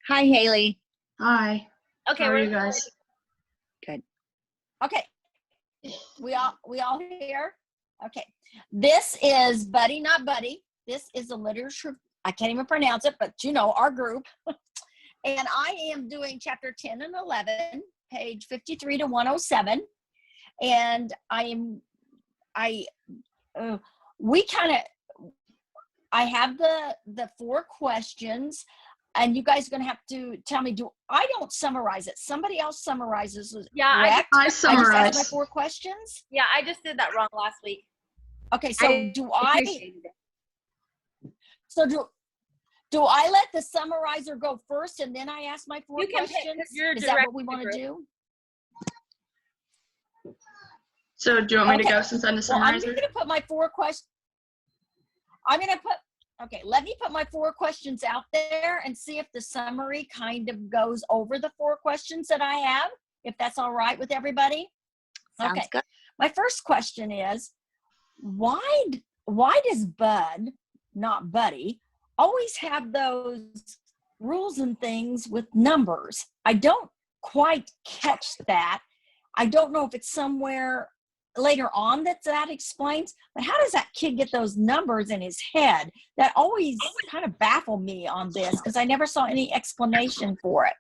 Hi, Haley. Hi. Okay, How are we're you guys? Good. Okay, we all here? Okay, this is Buddy Not Buddy. This is a literature, I can't even pronounce it, but you know, our group. And I am doing chapter 10 and 11, page 53 to 107. And I have the 4 questions, and you guys are going to have to tell me, I don't summarize it. Somebody else summarizes it. Yeah, correct? I I just summarize. asked my 4 questions. Yeah, I just did that wrong last week. Okay, so do I let the summarizer go first and then I ask my 4 You can pick, questions? 'cause you're Is that what we directing the want to group. do? So do you want me to Okay. go since I'm the Well, I'm summarizer? going to put my 4 questions. Okay, let me put my 4 questions out there and see if the summary kind of goes over the 4 questions that I have, if that's all right with everybody. Sounds Okay. good. My first question is, why does Bud, not Buddy, always have those rules and things with numbers? I don't quite catch that. I don't know if it's somewhere later on that explains, but how does that kid get those numbers in his head? That always kind of baffled me on this because I never saw any explanation for it.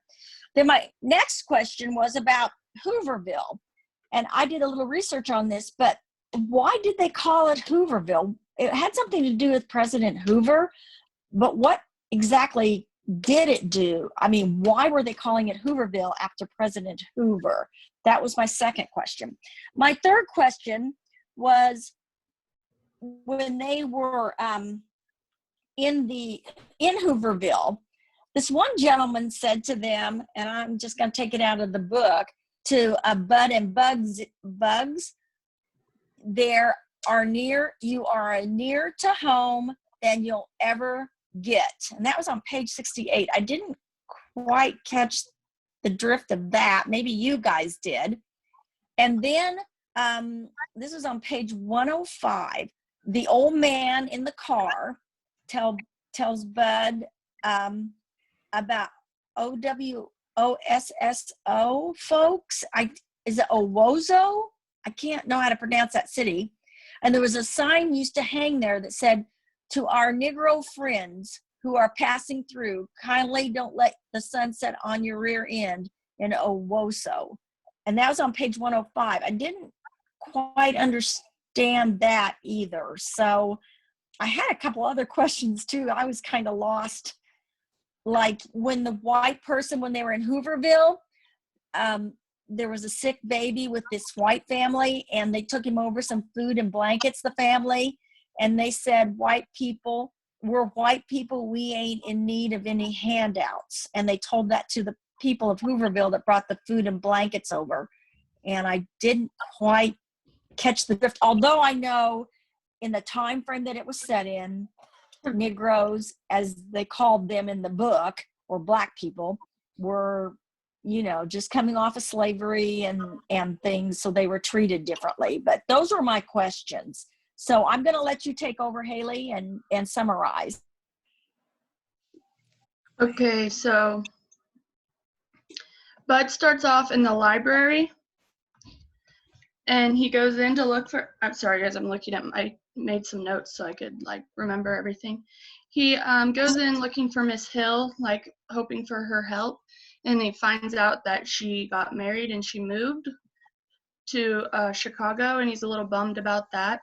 Then my next question was about Hooverville. And I did a little research on this, but why did they call it Hooverville? It had something to do with President Hoover, but what exactly did it do? I mean, why were they calling it Hooverville after President Hoover? That was my second question. My third question was when they were in Hooverville, this one gentleman said to them, and I'm just going to take it out of the book, to Bud and Bugs, you are near to home than you'll ever get. And that was on page 68. I didn't quite catch the drift of that. Maybe you guys did. And then this is on page 105. The old man in the car tells Bud about OWOSSO folks. Is it Owosso? I can't know how to pronounce that city. And there was a sign used to hang there that said, "To our Negro friends who are passing through, kindly don't let the sun set on your rear end in Owosso." And that was on page 105. I didn't quite understand that either. So I had a couple other questions too. I was kind of lost. Like when the white person, when they were in Hooverville, there was a sick baby with this white family, and they took him over some food and blankets, the family, and they said, "White people, we're white people, we ain't in need of any handouts." And they told that to the people of Hooverville that brought the food and blankets over. And I didn't quite catch the drift, although I know in the time frame that it was set in, Negroes, as they called them in the book, or black people, were, you know, just coming off of slavery and things, so they were treated differently. But those are my questions. So I'm going to let you take over, Haley, and summarize. Okay, so Bud starts off in the library, and he goes in to look for, I'm sorry guys, I'm looking at, I made some notes so I could like remember everything. He goes in looking for Miss Hill, like hoping for her help, and he finds out that she got married and she moved to Chicago, and he's a little bummed about that.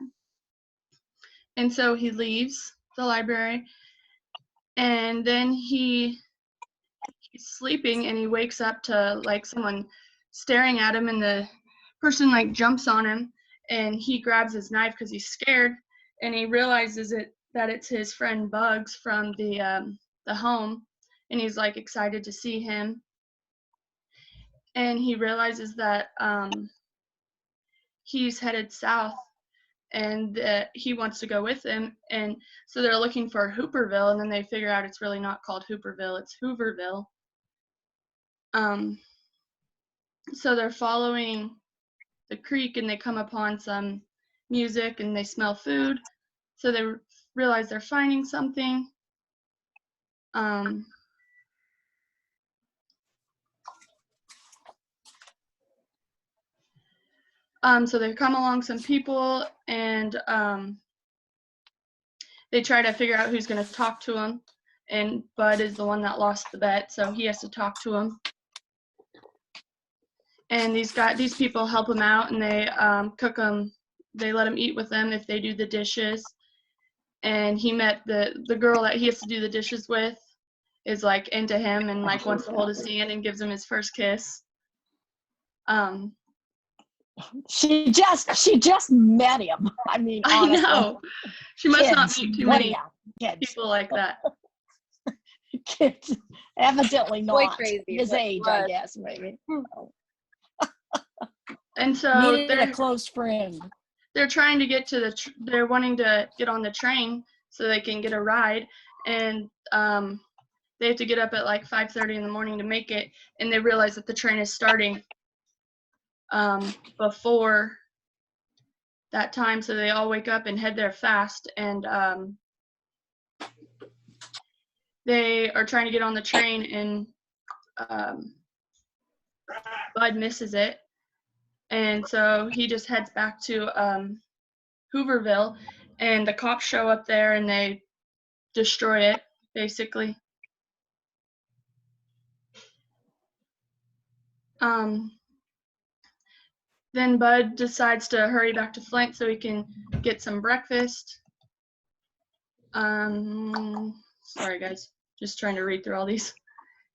And so he leaves the library, and then he's sleeping, and he wakes up to like someone staring at him, and the person like jumps on him, and he grabs his knife because he's scared, and he realizes that it's his friend Bugs from the home, and he's like excited to see him, and he realizes that he's headed south, and he wants to go with him, and so they're looking for Hooperville, and then they figure out it's really not called Hooperville, it's Hooverville. So they're following the creek, and they come upon some music, and they smell food, so they realize they're finding something. So they come along some people, and they try to figure out who's going to talk to him. And Bud is the one that lost the bet, so he has to talk to him. And these people help him out, and they cook him. They let him eat with them if they do the dishes. And he met the girl that he has to do the dishes with is like into him and like wants to hold his hand and gives him his first kiss. She just met him. I mean, I honestly. know. She must not Kids. meet too many Kids. people like that. Kids. Evidently Boy not. crazy, His but age, I was. guess, maybe. And so Needed a close friend. they're trying to get to they're wanting to get on the train so they can get a ride, and they have to get up at like 5:30 in the morning to make it, and they realize that the train is starting before that time, so they all wake up and head there fast, and they are trying to get on the train, and Bud misses it, and so he just heads back to Hooverville, and the cops show up there and they destroy it, basically. Then Bud decides to hurry back to Flint so he can get some breakfast. Sorry guys, just trying to read through all these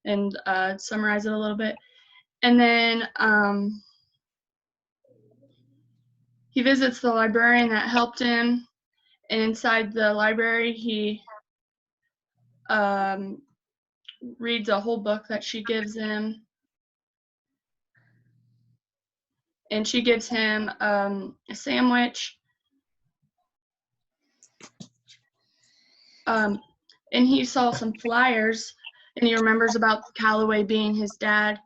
and summarize it a little bit. And then he visits the librarian that helped him, and inside the library he reads a whole book that she gives him. And she gives him a sandwich. And he saw some flyers, and he remembers about Calloway being his dad.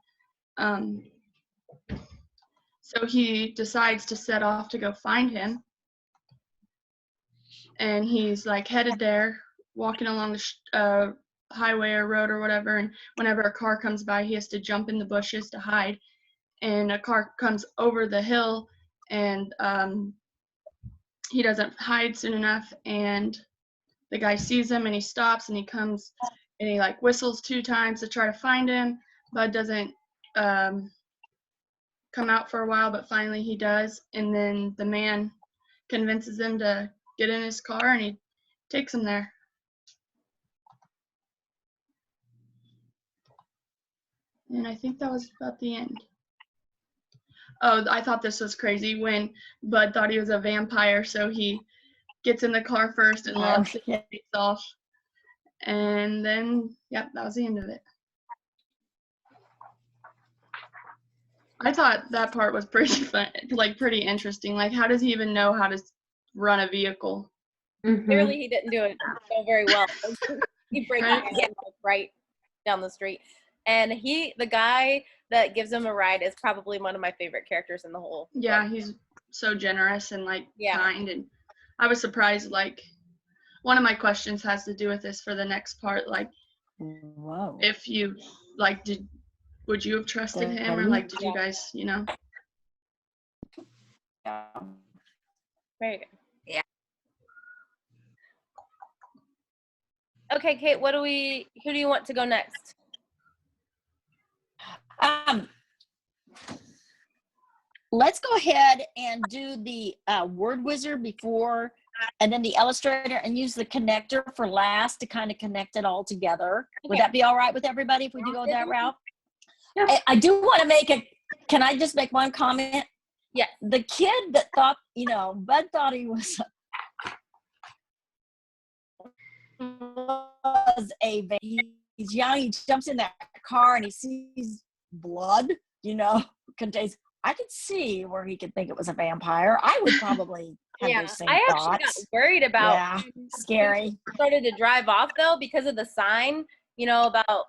So he decides to set off to go find him. And he's like headed there, walking along the highway or road or whatever. And whenever a car comes by, he has to jump in the bushes to hide. And a car comes over the hill, and he doesn't hide soon enough, and the guy sees him and he stops and he comes and he like whistles 2 times to try to find him. Bud doesn't come out for a while, but finally he does, and then the man convinces him to get in his car and he takes him there. And I think that was about the end. Oh, I thought this was crazy when Bud thought he was a vampire, so he gets in the car first and logs his face off. And then, yep, that was the end of it. I thought that part was pretty fun, like pretty interesting. Like, how does he even know how to run a vehicle? Clearly, he didn't do it so very well. He breaks Right. right down the street. And the guy that gives him a ride is probably one of my favorite characters in the whole Yeah, book. he's so generous and like Yeah. kind, and I was surprised. Like, one of my questions has to do with this for the next part. Like, Whoa. if you like, would you have trusted him, or like, did you guys, you know? Very good. Yeah. Okay, Kate, who do you want to go next? Let's go ahead and do the word wizard before, and then the illustrator, and use the connector for last to kind of connect it all together. Would Okay. that be all right with everybody if we do go that route? Yeah. I do want to can I just make one comment? Yeah. The kid that thought, Bud thought he was he's young, he jumps in that car and he sees blood, contains. I could see where he could think it was a vampire. I would probably have Yeah, those same I actually got thoughts. worried about Yeah, scary. started to drive off though because of the sign, about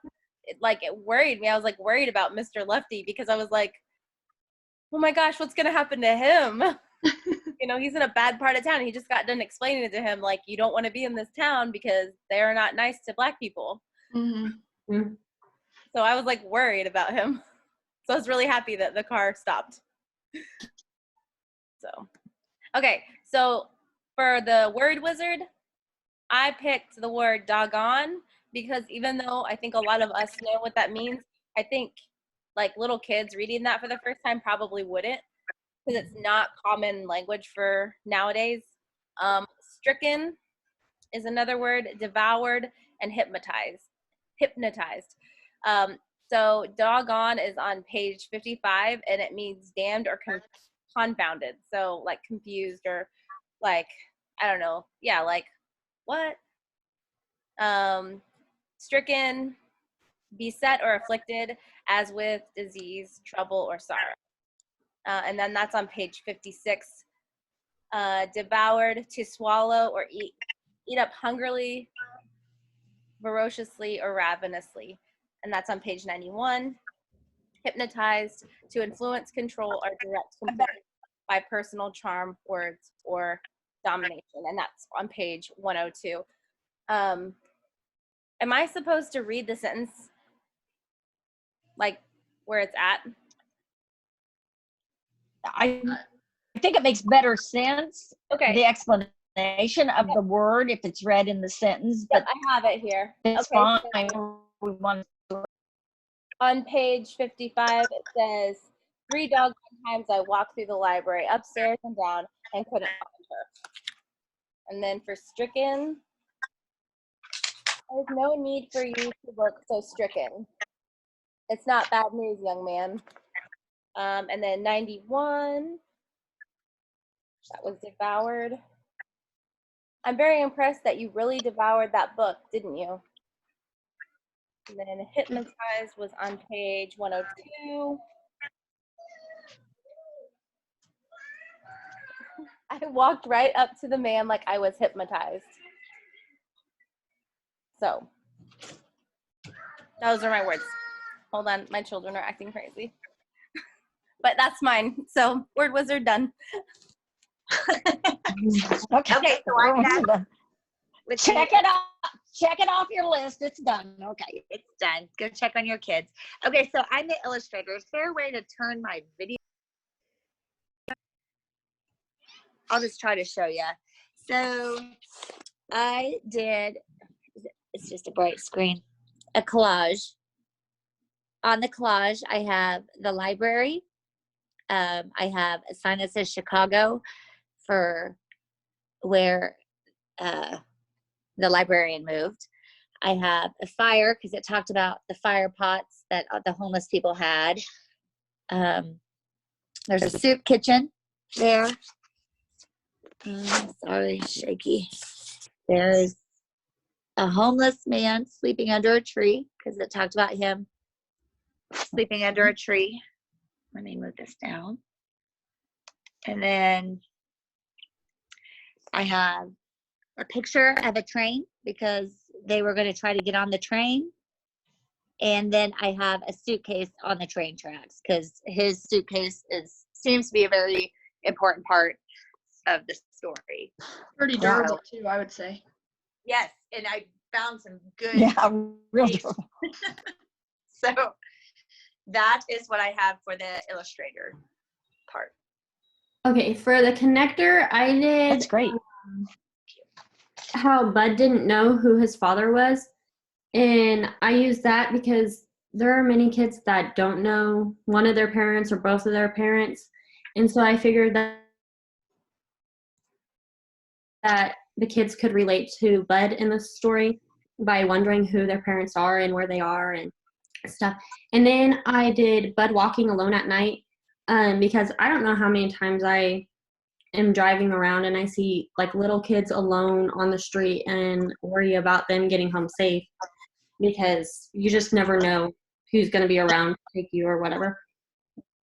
like it worried me. I was like worried about Mr. Lefty because I was like, oh my gosh, what's gonna happen to him? He's in a bad part of town. He just got done explaining it to him, like, you don't want to be in this town because they're not nice to Black people. Mm-hmm. So I was like worried about him. So I was really happy that the car stopped. So, okay. So for the word wizard, I picked the word doggone because even though I think a lot of us know what that means, I think like little kids reading that for the first time probably wouldn't because it's not common language for nowadays. Stricken is another word, devoured, and hypnotized. Hypnotized. So doggone is on page 55 and it means damned or confounded. So like confused or like, I don't know. Yeah, like what? Stricken, beset or afflicted as with disease, trouble, or sorrow. And then that's on page 56. Devoured, to swallow or eat up hungrily, voraciously, or ravenously. And that's on page 91. Hypnotized, to influence, control, or direct control by personal charm, words, or domination. And that's on page 102. Am I supposed to read the sentence like where it's at? I think it makes better sense, Okay. the explanation of the word, if it's read in the sentence, Yep, but I have it here. it's Okay, fine. so We want on page 55, it says, 3 doggone times I walked through the library, upstairs and down, and couldn't find her. And then for stricken, there's no need for you to look so stricken. It's not bad news, young man. And then 91, that was devoured. I'm very impressed that you really devoured that book, didn't you? And then hypnotized was on page 102. I walked right up to the man like I was hypnotized. So, those are my words. Hold on, my children are acting crazy. But that's mine. So, word wizard done. Okay, so I'm done. With check it off. Check it off your list. It's done. Okay. It's done. Go check on your kids. Okay, so I'm the illustrator. Is there a way to turn my video? I'll just try to show you. So I did, it's just a bright screen, a collage. On the collage, I have the library. I have a sign that says Chicago for where the librarian moved. I have a fire because it talked about the fire pots that the homeless people had. There's a soup kitchen there. Sorry, shaky. There's a homeless man sleeping under a tree because it talked about him sleeping under a tree. Let me move this down. And then I have a picture of a train because they were going to try to get on the train. And then I have a suitcase on the train tracks because his suitcase seems to be a very important part of the story. Pretty durable too, I would say. Yes, and I found some good. Yeah, real durable. So that is what I have for the illustrator part. Okay, for the connector, I did That's great. how Bud didn't know who his father was. And I use that because there are many kids that don't know one of their parents or both of their parents. And so I figured that the kids could relate to Bud in the story by wondering who their parents are and where they are and stuff. And then I did Bud walking alone at night because I don't know how many times I am driving around and I see like little kids alone on the street and worry about them getting home safe because you just never know who's going to be around to take you or whatever.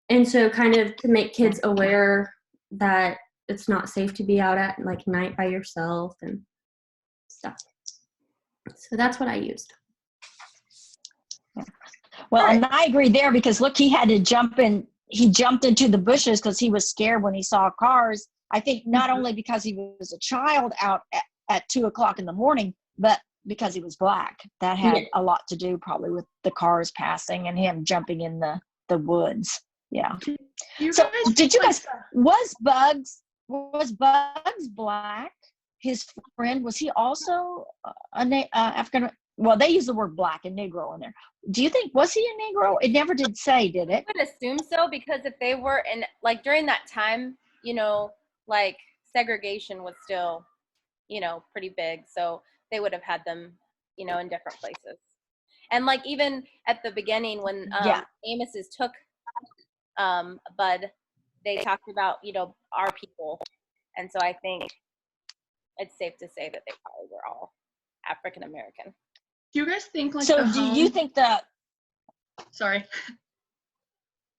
And so kind of to make kids aware that it's not safe to be out at like night by yourself and stuff. So that's what I used. Well, and I agree there because look, he had to jump in. He jumped into the bushes because he was scared when he saw cars. I think not only because he was a child out at 2 o'clock in the morning, but because he was Black. That had a lot to do probably with the cars passing and him jumping in the woods. Yeah. You So guys did you like guys, was Bugs black? His friend, was he also African? Well, they use the word black and Negro in there. Do you think, was he a Negro? It never did say, did it? I would assume so, because if they were in, like, during that time, you know, like, segregation was still, you know, pretty big. So they would have had them, you know, in different places. And like even at the beginning when Yeah. Amos's took Bud, they talked about, you know, our people. And so I think it's safe to say that they probably were all African American. Do you guys think like So the do home? you think that, Sorry.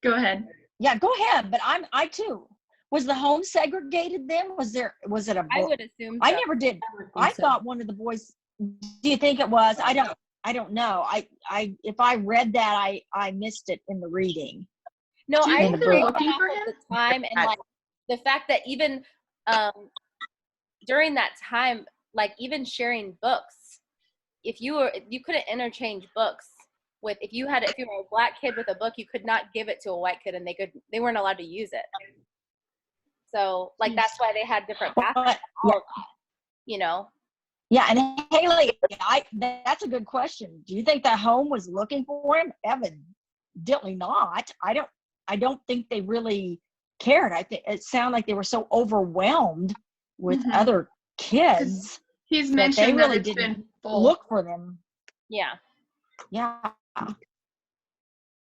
Go ahead. yeah, go ahead, but I too. Was the home segregated then? Was it a I boy? would assume so. I never did. I thought one of the boys, do you think it was? I don't know. If I read that, I missed it in the reading. No, Do you I think think they're looking for at him? the time, and like the fact that even during that time, like even sharing books, if you couldn't interchange books with, if you were a black kid with a book, you could not give it to a white kid and they weren't allowed to use it. So like that's why they had different backgrounds, all of that, you know. Yeah, and Haley, that's a good question. Do you think the home was looking for him? Evidently not. I don't think they really cared. I think it sounded like they were so overwhelmed with Mhm. other kids He's that mentioned they really that it's didn't been full. look for them. Yeah. Yeah.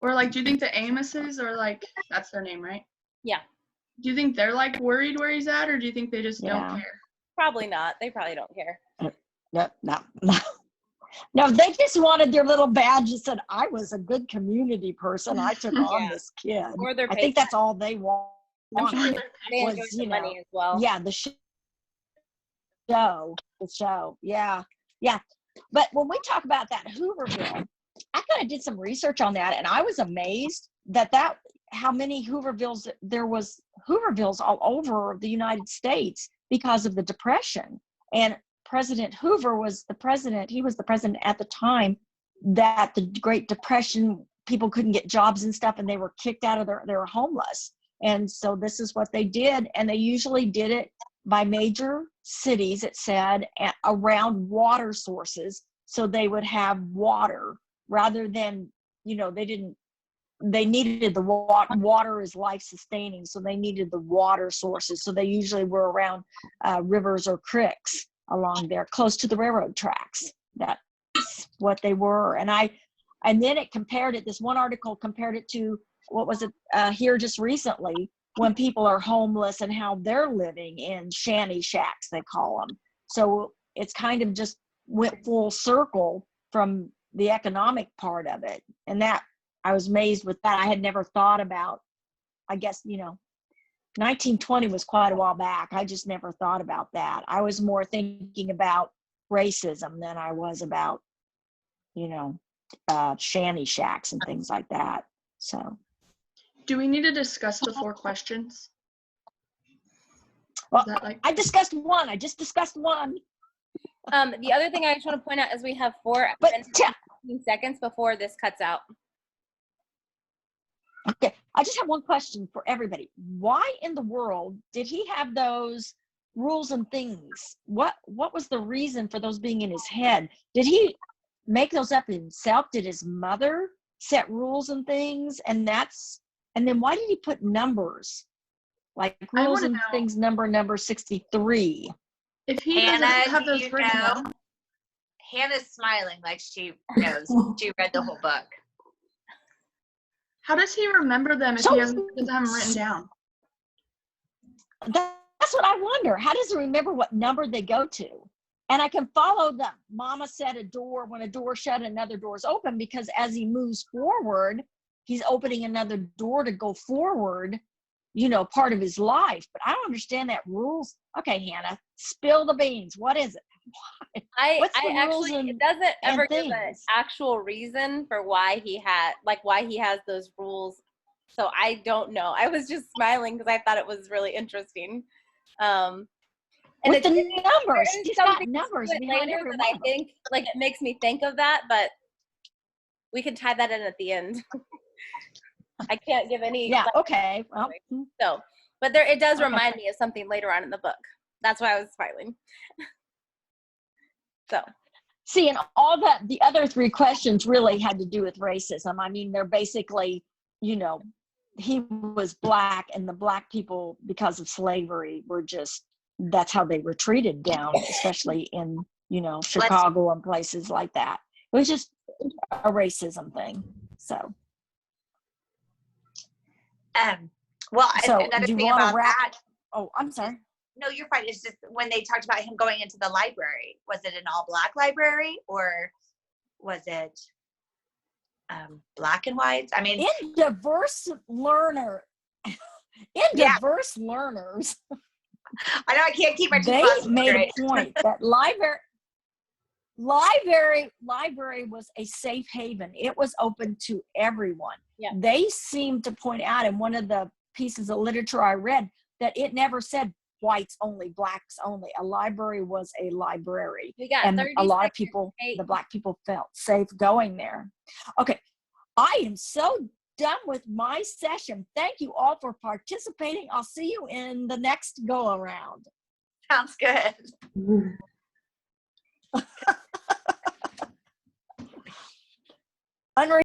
Or like, do you think the Amoses are like, that's their name, right? Yeah. Do you think they're like worried where he's at, or do you think they just don't Yeah. care? Probably not. They probably don't care. No, they just wanted their little badge that said, I was a good communty person. I took on Yeah. this kid. Or their I think that's all they I'm wanted. sure they're They was, enjoyed you the know, money as well. Yeah, the show. Yeah. But when we talk about that Hooverville, I kind of did some research on that, and I was amazed that how many Hoovervilles there was. Hoovervilles all over the United States because of the Depression. And President Hoover was the president. He was the president at the time that the Great Depression, people couldn't get jobs and stuff, and they were kicked out of they were homeless. And so this is what they did, and they usually did it by major cities, it said, around water sources, so they would have water rather than, you know, they needed the water is life sustaining, so they needed the water sources. So they usually were around rivers or creeks along there, close to the railroad tracks. That's what they were. And then it compared it, this one article compared it to, what was it, here just recently, when people are homeless and how they're living in shanty shacks, they call them. So it's kind of just went full circle from the economic part of it. And that, I was amazed with that. I had never thought about, I guess, you know, 1920 was quite a while back. I just never thought about that. I was more thinking about racism than I was about, you know, shanty shacks and things like that. So. Do we need to discuss the 4 questions? Well, Is that like, I discussed one. I just discussed one. The other thing I just want to point out is we have 4 But minutes and 15 seconds before this cuts out. okay, I just have one question for everybody. Why in the world did he have those rules and things? What was the reason for those being in his head? Did he make those up himself? Did his mother set rules and things? And then why did he put numbers? Like rules and things, number 63. if he Hannah, doesn't have do those you written know? down? Hannah's smiling like she knows. She read the whole book. How does he remember them if So- he doesn't have them written down? That's what I wonder. How does he remember what number they go to? And I can follow them. Mama said a door, when a door shut, another door is open, because as he moves forward, he's opening another door to go forward, you know, part of his life. But I don't understand that rules. Okay, Hannah, spill the beans. What is it? What's the I rules actually, and- it doesn't ever give an things? actual reason for why he has those rules. So I don't know. I was just smiling because I thought it was really interesting. And With the there numbers. is He's got something numbers to it behind later every that one I of them. think, like, it makes me think of that, but we can tie that in at the end. I can't give any. Yeah. like, Okay. Well, So, but there, it does Okay. remind me of something later on in the book. That's why I was smiling. So, see, and all that, the other three questions really had to do with racism. I mean, they're basically, you know, he was black, and the black people, because of slavery, were just, that's how they were treated down, especially in, you know, Chicago and places like that. It was just a racism thing. So, Well, So, another do you thing wanna about wrap- that. oh, I'm sorry. No, you're fine. It's just when they talked about him going into the library, was it an all black library or was it black and white? I mean, In diverse learner, in Yeah. diverse learners, I know I can't keep my two they classes made straight. a point that library was a safe haven. It was open to everyone. Yeah. They seemed to point out in one of the pieces of literature I read that it never said whites only, blacks only. A library was a library. we got And 30 a lot of seconds, people, Kate. the black people, felt safe going there. Okay, I am so done with my session. Thank you all for participating. I'll see you in the next go around. Sounds good. Unreal.